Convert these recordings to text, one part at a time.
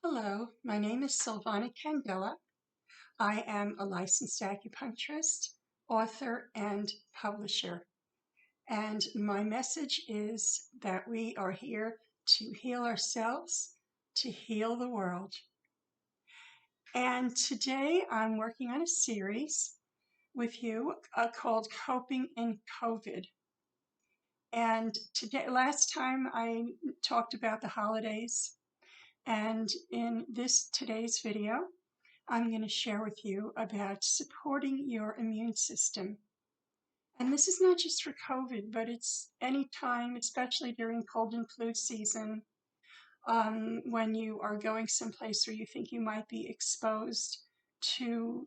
Hello, my name is Sylvana. I am a licensed acupuncturist, author, and publisher. And my message is that we are here to heal ourselves, to heal the world. And today I'm working on a series with you called Coping in COVID. And last time I talked about the holidays. And in today's video, I'm going to share with you about supporting your immune system. And this is not just for COVID, but it's any time, especially during cold and flu season, when you are going someplace where you think you might be exposed to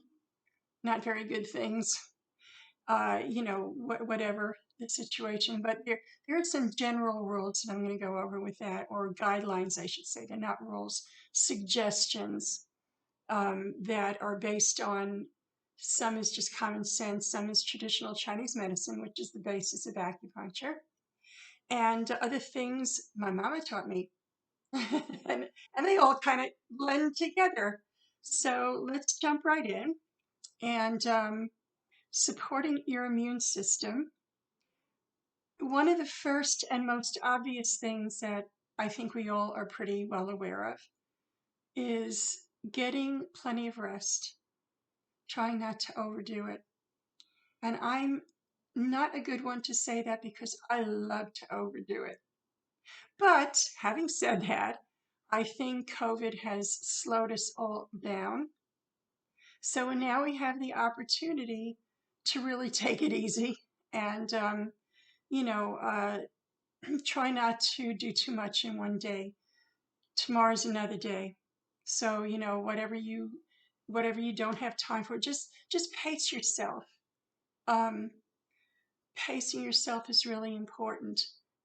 not very good things, whatever the situation. But there are some general rules that I'm going to go over with that, or guidelines, I should say. They're not rules, suggestions that are based on, some is just common sense, some is traditional Chinese medicine, which is the basis of acupuncture, and other things my mama taught me. and they all kind of blend together. So let's jump right in. And supporting your immune system. One of the first and most obvious things that I think we all are pretty well aware of is getting plenty of rest, trying not to overdo it. And I'm not a good one to say that because I love to overdo it. But having said that, I think COVID has slowed us all down. So now we have the opportunity to really take it easy and, try not to do too much in one day. Tomorrow's another day. So, whatever you don't have time for, just pace yourself. Um, Pacing yourself is really important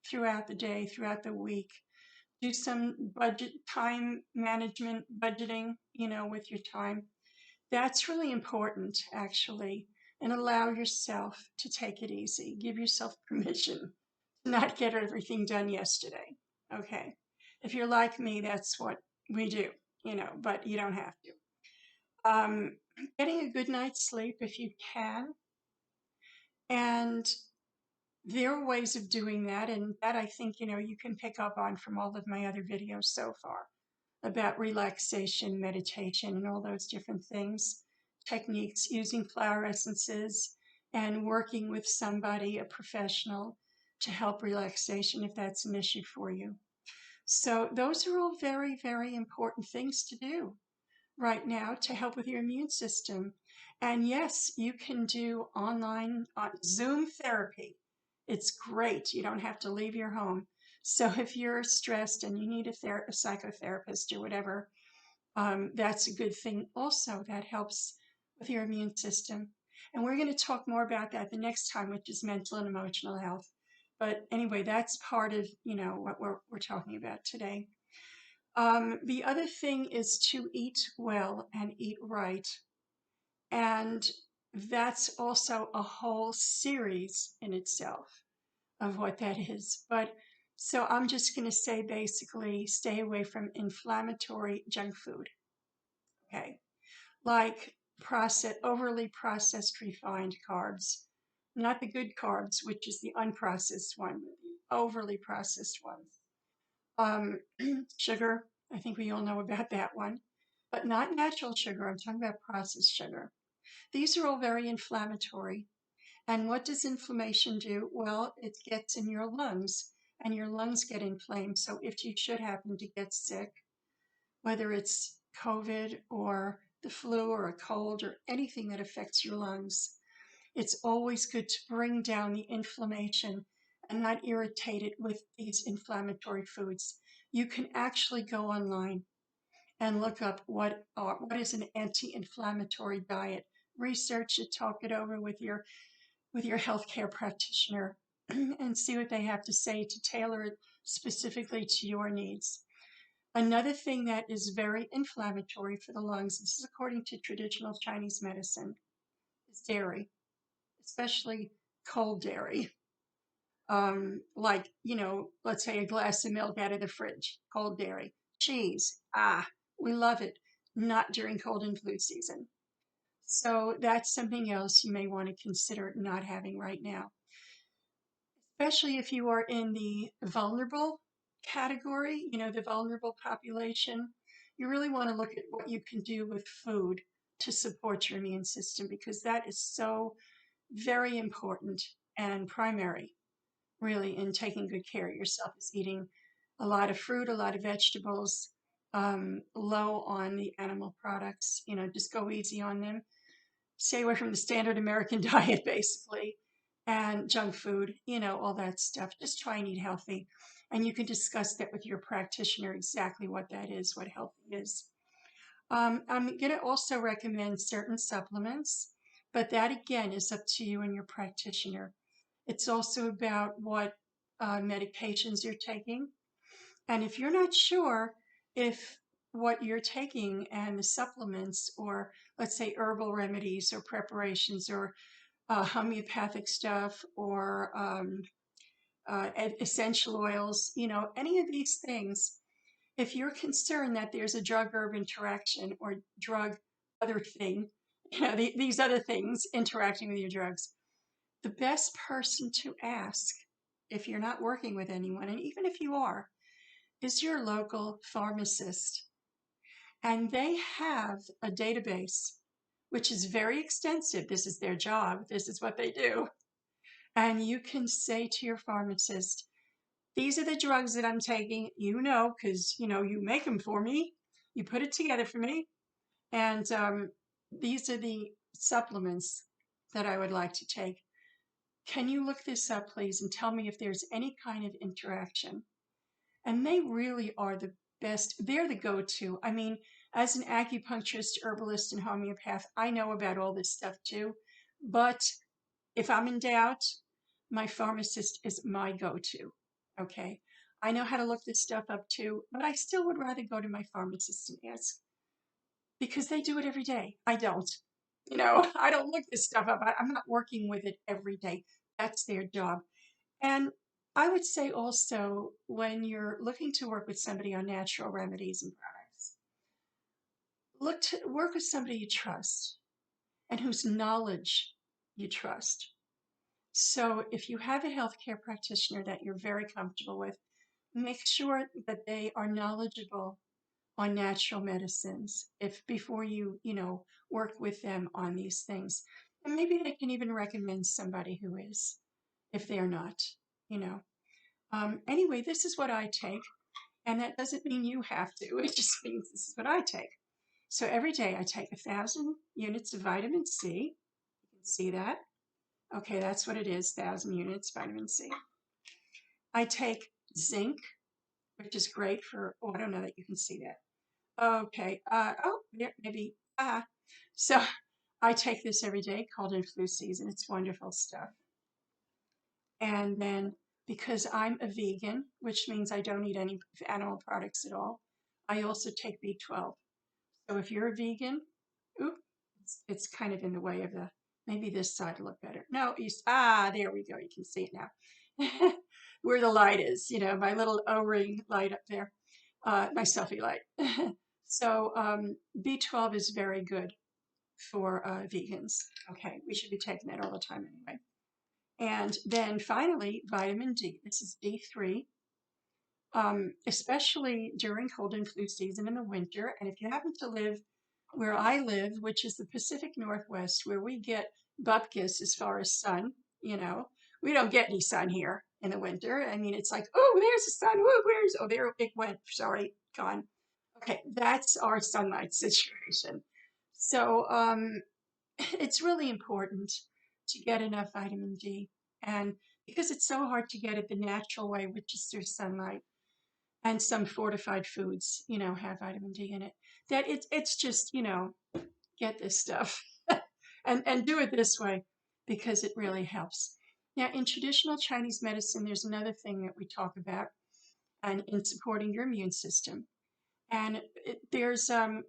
throughout the day, throughout the week. Do some time management, budgeting, with your time. That's really important, actually. And allow yourself to take it easy. Give yourself permission to not get everything done yesterday. Okay. If you're like me, that's what we do, but you don't have to. Getting a good night's sleep if you can. And there are ways of doing that, and that I think, you can pick up on from all of my other videos so far about relaxation, meditation, and all those different things, techniques, using flower essences, and working with somebody, a professional, to help relaxation if that's an issue for you. So those are all very, very important things to do right now to help with your immune system. And yes, you can do online Zoom therapy. It's great. You don't have to leave your home. So if you're stressed and you need a psychotherapist or whatever, that's a good thing also. That helps with your immune system. And we're going to talk more about that the next time, which is mental and emotional health. But anyway, that's part of, what we're talking about today. The other thing is to eat well and eat right. And that's also a whole series in itself of what that is. But so I'm just going to say basically stay away from inflammatory junk food. Okay. Like overly processed refined carbs, not the good carbs, which is the unprocessed one, but the overly processed ones. Sugar, I think we all know about that one, but not natural sugar. I'm talking about processed sugar. These are all very inflammatory. And what does inflammation do? Well, it gets in your lungs, and your lungs get inflamed. So if you should happen to get sick, whether it's COVID or the flu or a cold or anything that affects your lungs, it's always good to bring down the inflammation and not irritate it with these inflammatory foods. You can actually go online and look up what is an anti-inflammatory diet. Research it, talk it over with your healthcare practitioner, and see what they have to say to tailor it specifically to your needs. Another thing that is very inflammatory for the lungs, this is according to traditional Chinese medicine, is dairy, especially cold dairy. Like, let's say a glass of milk out of the fridge, cold dairy. Cheese, We love it, not during cold and flu season. So that's something else you may want to consider not having right now, especially if you are in the vulnerable category, the vulnerable population. You really want to look at what you can do with food to support your immune system because that is so very important and primary, really, in taking good care of yourself is eating a lot of fruit, a lot of vegetables, low on the animal products, just go easy on them. Stay away from the standard American diet, basically, and junk food, all that stuff. Just try and eat healthy. And you can discuss that with your practitioner exactly what that is, what healthy is. I'm going to also recommend certain supplements, but that again is up to you and your practitioner. It's also about what medications you're taking. And if you're not sure if what you're taking and the supplements, or let's say herbal remedies or preparations or homeopathic stuff or essential oils, any of these things, if you're concerned that there's a drug herb interaction or drug other thing, these other things interacting with your drugs, the best person to ask if you're not working with anyone, and even if you are, is your local pharmacist. And they have a database, which is very extensive. This is their job, this is what they do. And you can say to your pharmacist, these are the drugs that I'm taking, because, you make them for me. You put it together for me. And these are the supplements that I would like to take. Can you look this up, please, and tell me if there's any kind of interaction? And they really are the best. They're the go-to. I mean, as an acupuncturist, herbalist, and homeopath, I know about all this stuff too. But if I'm in doubt, my pharmacist is my go-to. Okay. I know how to look this stuff up too, but I still would rather go to my pharmacist and ask because they do it every day. I don't. I don't look this stuff up. I'm not working with it every day. That's their job. And I would say also when you're looking to work with somebody on natural remedies and products, look to work with somebody you trust and whose knowledge you trust. So if you have a healthcare practitioner that you're very comfortable with, make sure that they are knowledgeable on natural medicines if before you work with them on these things. And maybe they can even recommend somebody who is, if they're not, you know. Anyway, this is what I take, and that doesn't mean you have to. It just means this is what I take. So every day I take 1,000 units of vitamin C. You can see that. Okay, that's what it is, 1,000 units vitamin C. I take zinc, which is great for, I don't know that you can see that. Okay, there, maybe, so I take this every day, cold and flu season. It's wonderful stuff. And then because I'm a vegan, which means I don't eat any animal products at all, I also take B12. So if you're a vegan, oop, it's kind of in the way of maybe this side will look better. No, there we go. You can see it now. Where the light is, my little O-ring light up there, my selfie light. So B12 is very good for vegans. Okay, we should be taking that all the time anyway. And then finally, vitamin D. This is D3, especially during cold and flu season in the winter. And if you happen to live where I live, which is the Pacific Northwest, where we get bupkis as far as sun, we don't get any sun here in the winter. I mean, it's like, oh, there's the sun. There it went. Sorry, gone. Okay, that's our sunlight situation. So it's really important to get enough vitamin D. And because it's so hard to get it the natural way, which is through sunlight, and some fortified foods, have vitamin D in it, that it's just, get this stuff and do it this way because it really helps. Now, in traditional Chinese medicine, there's another thing that we talk about and in supporting your immune system. And there's a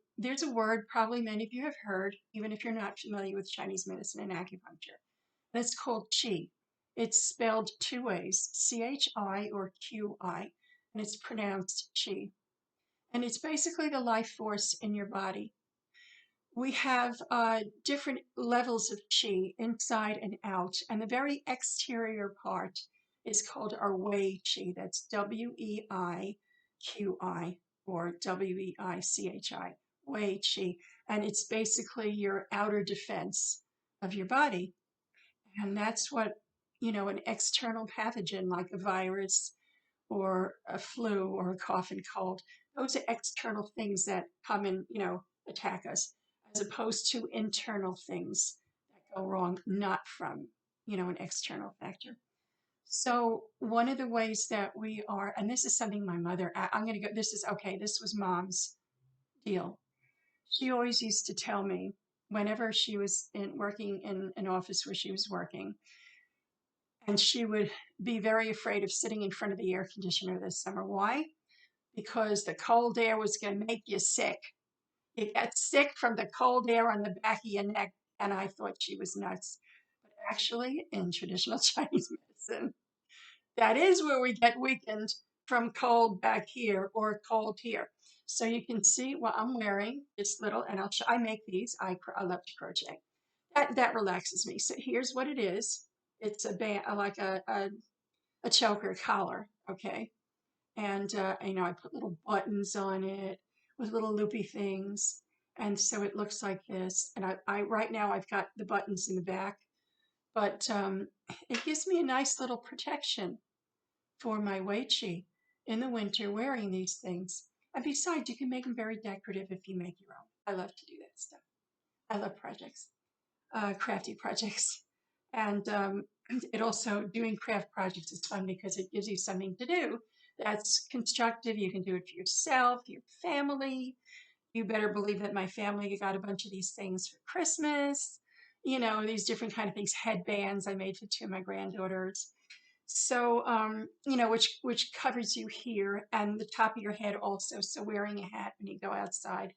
word probably many of you have heard, even if you're not familiar with Chinese medicine and acupuncture. And it's called qi. It's spelled two ways, CHI or QI, and it's pronounced qi. and it's basically the life force in your body. We have different levels of chi inside and out, and the very exterior part is called our wei chi. That's Weiqi or Weichi, wei chi, and it's basically your outer defense of your body. And that's what, an external pathogen like a virus or a flu or a cough and cold, those are external things that come and, attack us, as opposed to internal things that go wrong, not from, an external factor. So one of the ways that we are, and this is something my mother, I'm going to go, this is okay, this was mom's deal. She always used to tell me whenever she was working in an office where she was working, and she would be very afraid of sitting in front of the air conditioner this summer. Why? Because the cold air was going to make you sick. You get sick from the cold air on the back of your neck. And I thought she was nuts. But actually, in traditional Chinese medicine, that is where we get weakened from cold back here or cold here. So you can see what I'm wearing. This little, and I make these. I love to crochet. That relaxes me. So here's what it is. It's a band, like a choker collar, okay? And I put little buttons on it with little loopy things, and so it looks like this. And I right now I've got the buttons in the back, but it gives me a nice little protection for my Wei Chi in the winter wearing these things. And besides, you can make them very decorative if you make your own. I love to do that stuff. I love projects, crafty projects. And it also, doing craft projects is fun because it gives you something to do that's constructive. You can do it for yourself, your family. You better believe that my family got a bunch of these things for Christmas. These different kind of things, headbands I made for two of my granddaughters. So, which covers you here and the top of your head also. So wearing a hat when you go outside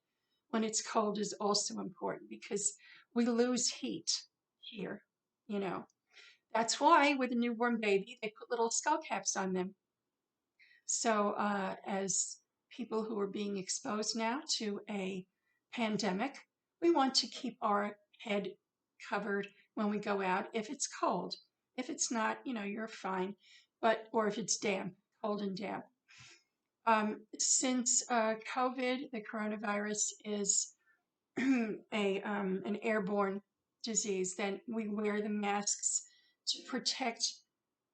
when it's cold is also important because we lose heat here, you know. That's why with a newborn baby, they put little skull caps on them. So, as people who are being exposed now to a pandemic, we want to keep our head covered when we go out if it's cold. If it's not, you're fine. Or if it's damp, cold and damp. Since COVID, the coronavirus is an airborne disease, then we wear the masks to protect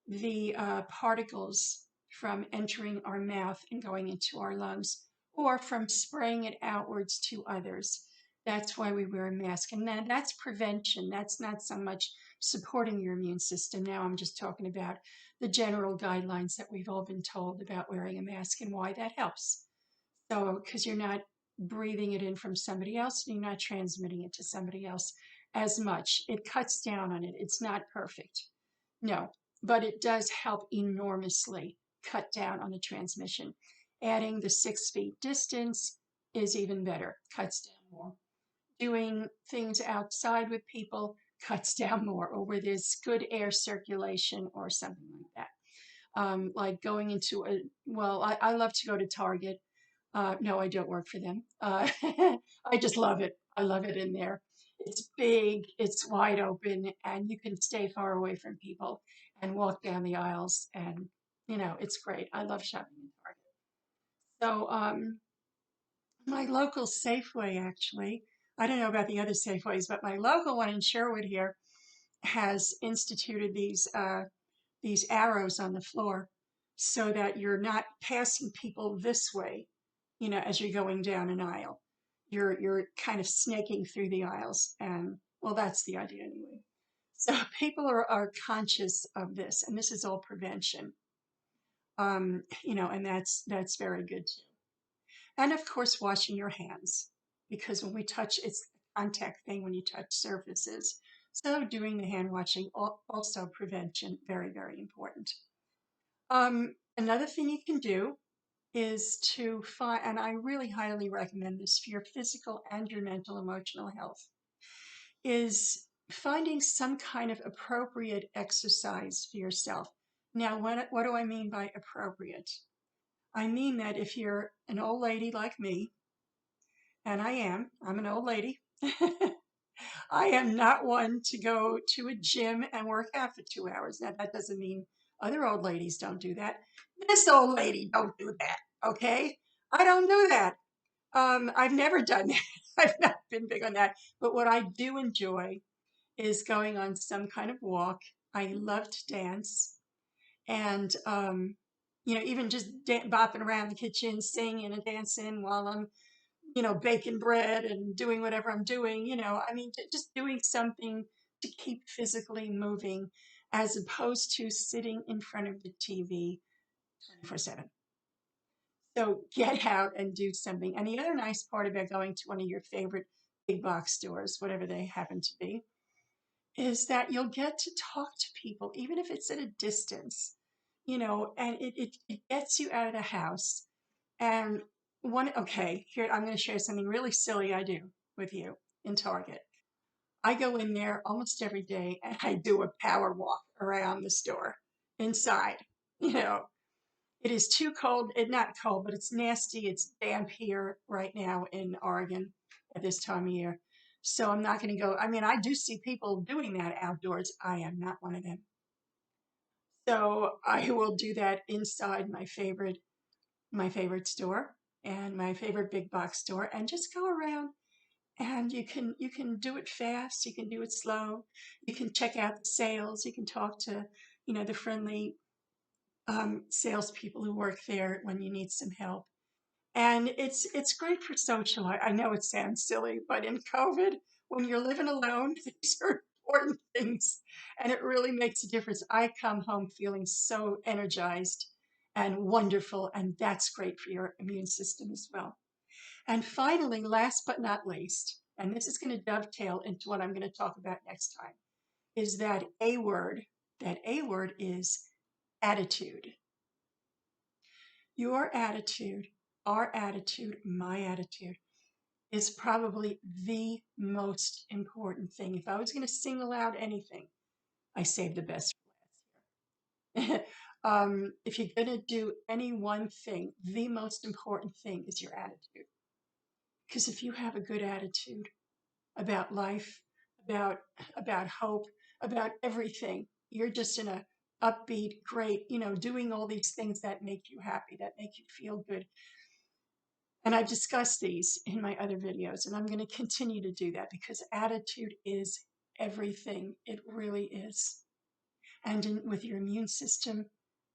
the particles from entering our mouth and going into our lungs or from spraying it outwards to others. That's why we wear a mask. And then that's prevention. That's not so much supporting your immune system. Now I'm just talking about the general guidelines that we've all been told about wearing a mask and why that helps. So, because you're not breathing it in from somebody else, and you're not transmitting it to somebody else as much. It cuts down on it. It's not perfect. No, but it does help enormously cut down on the transmission. Adding the 6 feet distance is even better, cuts down more. Doing things outside with people cuts down more, or where there's good air circulation or something like that. Like going into I love to go to Target. No, I don't work for them. I just love it. I love it in there. It's big, it's wide open, and you can stay far away from people and walk down the aisles. And, it's great. I love shopping in Target. So, my local Safeway, actually, I don't know about the other Safeways, but my local one in Sherwood here has instituted these arrows on the floor so that you're not passing people this way, as you're going down an aisle. You're kind of snaking through the aisles, and well, that's the idea anyway. So people are conscious of this, and this is all prevention. And that's very good too. And of course, washing your hands, because when we touch, it's a contact thing when you touch surfaces. So doing the hand washing, also prevention, very, very important. Another thing you can do is to find, and I really highly recommend this for your physical and your mental emotional health, is finding some kind of appropriate exercise for yourself. Now, what do I mean by appropriate? I mean that if you're an old lady like me, and I'm an old lady, I am not one to go to a gym and work out for 2 hours. Now, that doesn't mean other old ladies don't do that. This old lady don't do that, okay? I don't do that. I've never done that. I've not been big on that. But what I do enjoy is going on some kind of walk. I love to dance. And, even just bopping around the kitchen, singing and dancing while I'm baking bread and doing whatever I'm doing, I mean, just doing something to keep physically moving as opposed to sitting in front of the TV 24/7. So get out and do something. And the other nice part about going to one of your favorite big box stores, whatever they happen to be, is that you'll get to talk to people, even if it's at a distance, and it gets you out of the house. And okay, here, I'm going to share something really silly I do with you in Target. I go in there almost every day and I do a power walk around the store inside. You know, it is too cold, not cold, but it's nasty. It's damp here right now in Oregon at this time of year. So I'm not going to go. I mean, I do see people doing that outdoors. I am not one of them. So I will do that inside my favorite store and my favorite big box store and just go around, and you can do it fast, you can do it slow, you can check out the sales, you can talk to the friendly salespeople who work there when you need some help. And it's great for social. I know it sounds silly, but in COVID, when you're living alone, these are important things, and it really makes a difference. I come home feeling so energized and wonderful, and that's great for your immune system as well. And finally, last but not least, and this is going to dovetail into what I'm going to talk about next time, is that A word. That A word is attitude. Your attitude, our attitude, my attitude is probably the most important thing. If I was going to single out anything, I saved the best for last. If you're going to do any one thing, the most important thing is your attitude. Because if you have a good attitude about life, about about hope, about everything, you're just in a upbeat, great, doing all these things that make you happy, that make you feel good. And I've discussed these in my other videos, and I'm going to continue to do that because attitude is everything. It really is. And with your immune system,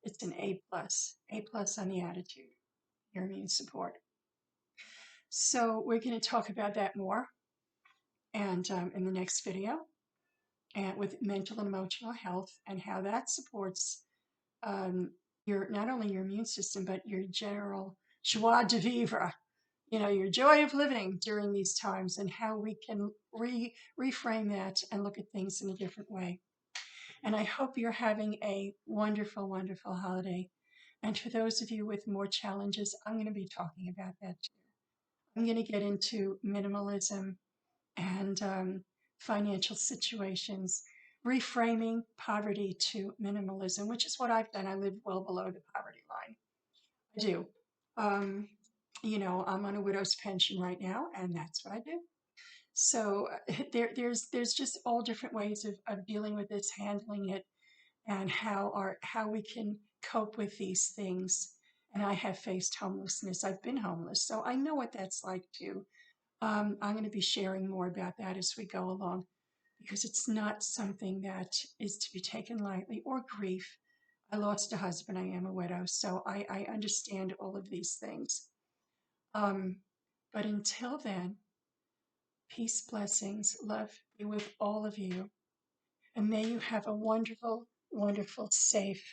it's an A plus on the attitude, your immune support. So we're going to talk about that more and in the next video, and with mental and emotional health and how that supports your not only your immune system but your general joie de vivre, your joy of living during these times, and how we can reframe that and look at things in a different way. And I hope you're having a wonderful, wonderful holiday. And for those of you with more challenges, I'm going to be talking about that too. I'm going to get into minimalism and financial situations, reframing poverty to minimalism, which is what I've done. I live well below the poverty line. I do. Um, I'm on a widow's pension right now, and that's what I do. So there's just all different ways of dealing with this, handling it, and how we can cope with these things. And I have faced homelessness. I've been homeless, so I know what that's like too. I'm going to be sharing more about that as we go along because it's not something that is to be taken lightly, or grief. I lost a husband. I am a widow, so I understand all of these things. Um, but until then, peace, blessings, love be with all of you. And may you have a wonderful, wonderful, safe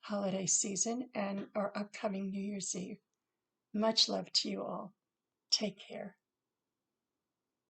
holiday season and our upcoming New Year's Eve. Much love to you all. Take care.